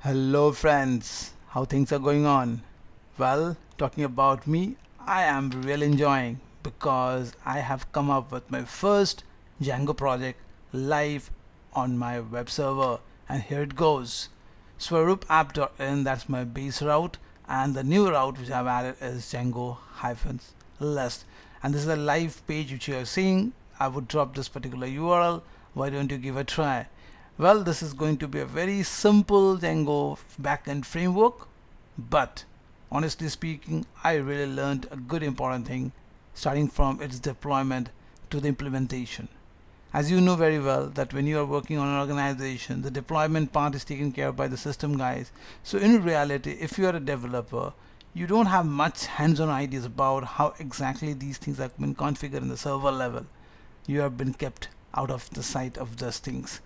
Hello friends, how things are going on? Well, talking about me, I am really enjoying because I have come up with my first Django project live on my web server, and here it goes. Swarup-app.in, that's my base route, and the new route which I've added is Django-list, and this is a live page which you are seeing. I would drop this particular URL. Why don't you give a try? Well, this is going to be a very simple Django backend framework, but honestly speaking, I really learned a good important thing starting from its deployment to the implementation. As you know very well that when you are working on an organization, the deployment part is taken care of by the system guys. So in reality, if you are a developer, you don't have much hands-on ideas about how exactly these things have been configured in the server level. You have been kept out of the sight of those things.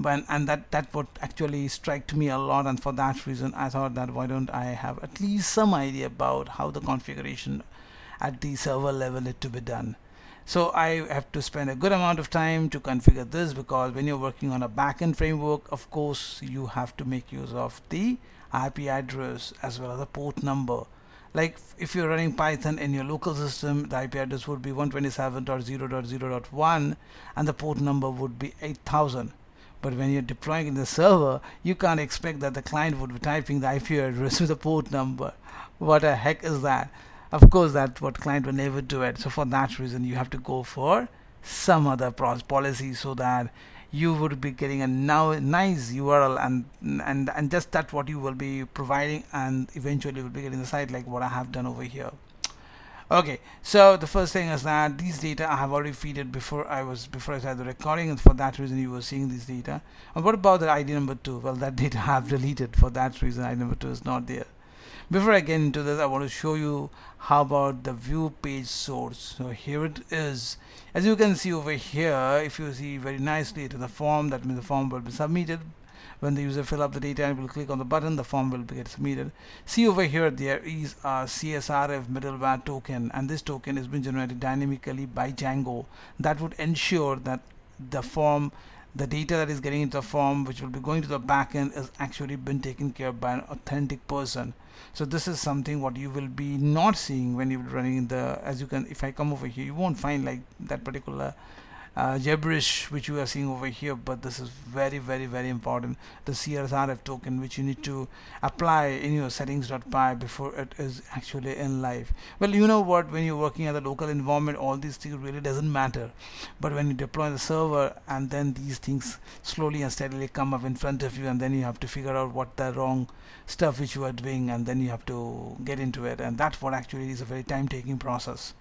And that what actually struck me a lot, and for that reason I thought that why don't I have at least some idea about how the configuration at the server level is to be done. So I have to spend a good amount of time to configure this, because when you're working on a backend framework, of course you have to make use of the IP address as well as the port number. Like if you're running Python in your local system, the IP address would be 127.0.0.1 and the port number would be 8000. But when you're deploying in the server, you can't expect that the client would be typing the IP address with the port number. What the heck is that? Of course, that's what client will never do it. So for that reason, you have to go for some other policy so that you would be getting a now nice URL, and just that what you will be providing, and eventually will be getting the site like what I have done over here. Okay, so the first thing is that these data I have already feed it before I started the recording, and for that reason you were seeing this data. And what about the ID number 2? Well, that data I have deleted. For that reason ID number 2 is not there. Before I get into this, I want to show you how about the view page source. So here it is. As you can see over here, if you see very nicely, it is a form. That means the form will be submitted. When the user fill up the data and will click on the button, the form will get submitted. See over here, there is a CSRF middleware token, and this token has been generated dynamically by Django. That would ensure that the form, the data that is getting into the form which will be going to the backend, is actually been taken care of by an authentic person. So this is something what you will be not seeing when you're running in the, as you can, if I come over here, you won't find like that particular gibberish which you are seeing over here, but this is very important, the CSRF token, which you need to apply in your settings.py before it is actually in live. Well, you know what, when you're working at the local environment, all these things really doesn't matter, but when you deploy the server, and then these things slowly and steadily come up in front of you, and then you have to figure out what the wrong stuff which you are doing, and then you have to get into it, and that's what actually is a very time taking process.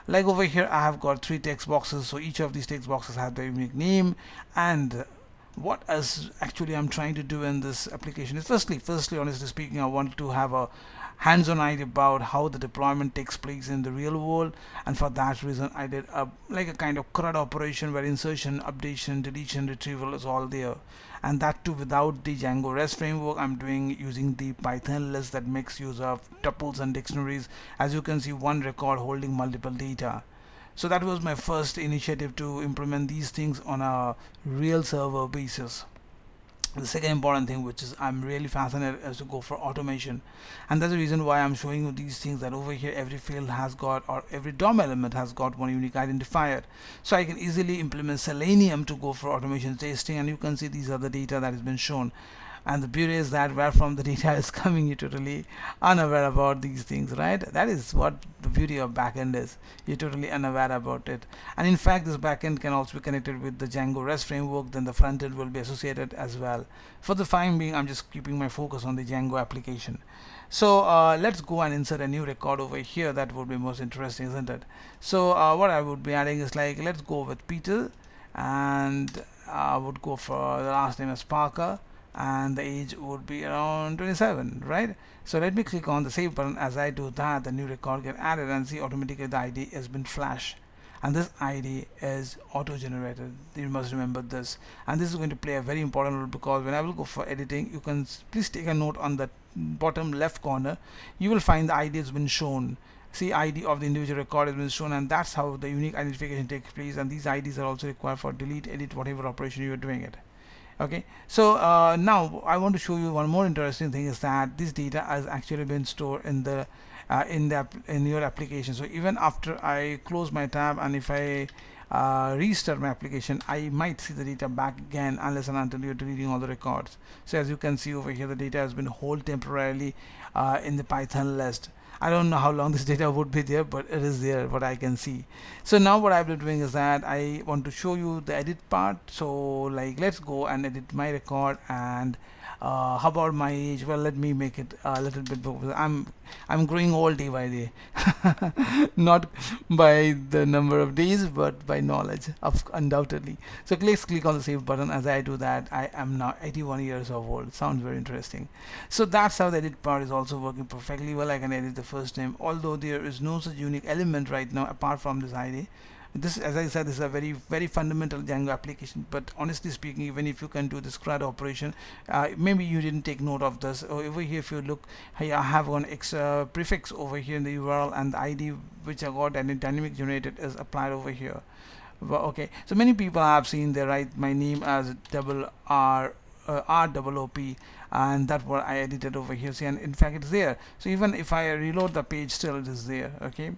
Like over here I have got 3 text boxes, so each of these text boxes have their unique name. And what is actually I'm trying to do in this application is firstly honestly speaking, I wanted to have a hands-on idea about how the deployment takes place in the real world, and for that reason I did like a kind of CRUD operation where insertion, updation, deletion, retrieval is all there, and that too without the Django REST framework. I'm doing using the Python list that makes use of tuples and dictionaries. As you can see, one record holding multiple data. So that was my first initiative to implement these things on a real server basis. The second important thing which is I'm really fascinated is to go for automation, and that's the reason why I'm showing you these things, that over here every field has got, or every DOM element has got one unique identifier, so I can easily implement Selenium to go for automation testing. And you can see these are the data that has been shown, and the beauty is that where from the data is coming, you're totally unaware about these things, right? That is what the beauty of backend is. You're totally unaware about it, and in fact this backend can also be connected with the Django REST framework. Then the front end will be associated as well. For the time being, I'm just keeping my focus on the Django application. So let's go and insert a new record over here. That would be most interesting, isn't it? So what I would be adding is, like, let's go with Peter, and I would go for the last name as Parker, and the age would be around 27, right? So let me click on the save button. As I do that, the new record get added, and see automatically the ID has been flashed, and this ID is auto generated. You must remember this, and this is going to play a very important role, because when I will go for editing, you can please take a note on the bottom left corner. You will find the ID has been shown. See, ID of the individual record has been shown, and that's how the unique identification takes place. And these IDs are also required for delete, edit, whatever operation you are doing it. Okay, so now I want to show you one more interesting thing, is that this data has actually been stored in the in your application. So even after I close my tab, and if I restart my application, I might see the data back again, unless and until you're deleting all the records. So as you can see over here, the data has been held temporarily in the Python list. I don't know how long this data would be there, but it is there, what I can see. So now what I've been doing is that I want to show you the edit part. So like, let's go and edit my record. And how about my age? Well, let me make it a little bit because I'm growing old day by day. Not by the number of days, but by knowledge, of undoubtedly. So let's click on the save button. As I do that, I am now 81 years of old. Sounds very interesting. So that's how the edit part is also working perfectly well. I can edit the first name, although there is no such unique element right now apart from this ID. This, as I said, this is a very fundamental Django application, but honestly speaking, even if you can do this CRUD operation, maybe you didn't take note of this. Over here, if you look, I have one extra prefix over here in the URL, and the ID which I got and dynamic generated is applied over here. Well, okay, so many people have seen they write my name as double R double OP, and that's what I edited over here. See, and in fact it's there. So even if I reload the page, still it is there. Okay,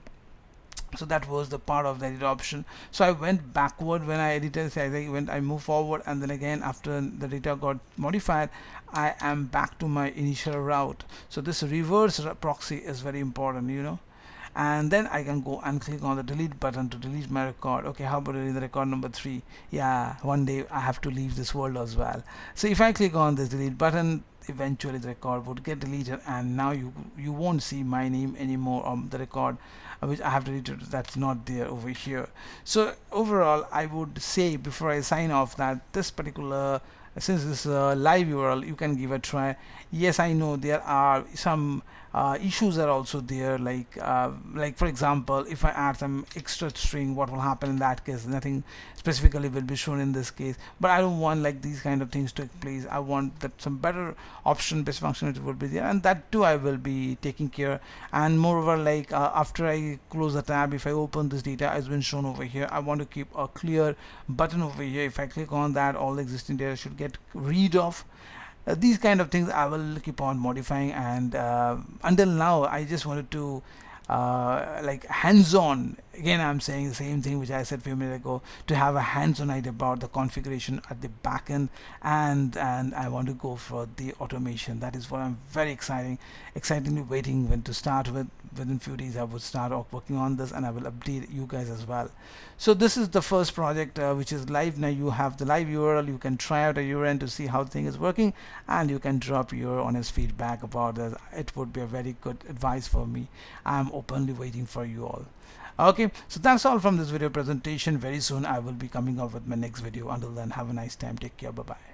so that was the part of the edit option. So I went backward when I edited. So I moved forward, and then again after the data got modified, I am back to my initial route. So this reverse proxy is very important, you know. And then I can go and click on the delete button to delete my record. Okay, how about the record number 3? Yeah, one day I have to leave this world as well. So if I click on this delete button, eventually the record would get deleted, and now you won't see my name anymore on the record which I have deleted. That's not there over here. So overall, I would say before I sign off that this particular, since this live URL, you can give a try. Yes, I know there are some issues are also there, like for example, if I add some extra string, what will happen in that case? Nothing specifically will be shown in this case, but I don't want like these kind of things to take place. I want that some better option based functionality will be there, and that too I will be taking care. And moreover, like after I close the tab, if I open this data has been shown over here, I want to keep a clear button over here. If I click on that, all the existing data should get rid of. These kind of things I will keep on modifying, and until now I just wanted to like hands-on. Again, I'm saying the same thing which I said a few minutes ago, to have a hands-on idea about the configuration at the back end, and I want to go for the automation. That is what I'm very excitingly waiting when to start with. Within few days I would start off working on this, and I will update you guys as well. So this is the first project which is live now. You have the live URL. You can try out a URL to see how thing is working, and you can drop your honest feedback about this. It would be a very good advice for me. I'm openly waiting for you all. Okay, so that's all from this video presentation. Very soon I will be coming up with my next video. Until then, have a nice time. Take care. Bye bye.